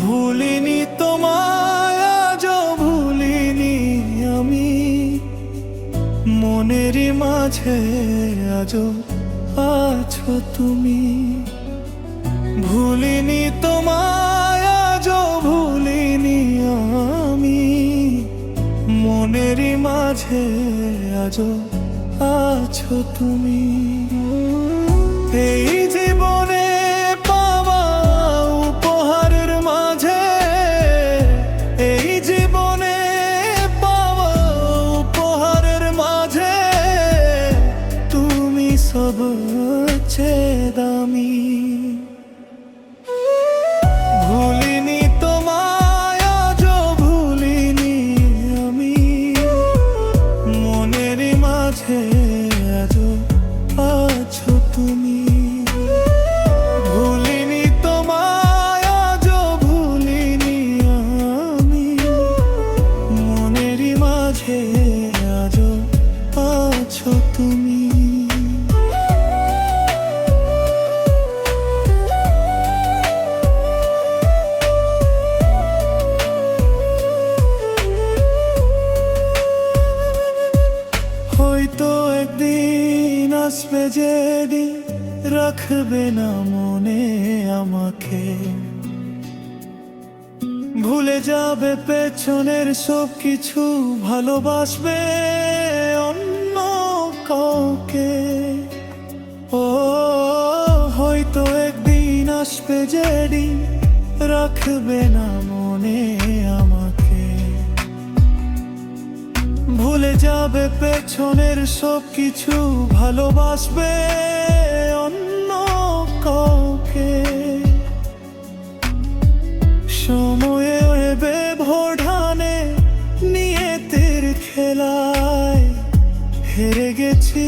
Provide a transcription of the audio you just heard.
ভুলিনি তোমায় আজও ভুলিনি আমি, মনেরই মাঝে আজও আছো তুমি। ভুলিনি তোমায় আজও ভুলিনি আমি, মনেরই মাঝে আজও আছো তুমি। এই জীবনে পাওয়া উপহারের মাঝে, এই জীবনে পাওয়া উপহারের মাঝে তুমি সবচেয়ে দামি। ভুলিনি তোমায় আজও ভুলিনি আমি, মনেরই মাঝে আজও আছো তুমি। ভুলিনি তোমায় আজও ভুলিনি আমি, মনেরই মাঝে আজও আছো তুমি। হয়তো একদিন আসবে যেদিন রাখবে না মনে আমাকে, ভুলে যাবে পেছনের সব কিছু, ভালোবাসবে অন্য কাউকে। ও হয়তো একদিন আসবে যেদিন রাখবে না মনে আমাকে, ভুলে যাবে পেছনের সব কিছু, ভালোবাসবে অন্য কাউকে। সময়ে এবে ভোর ঢানে নিয়তের খেলায় হেরে গেছি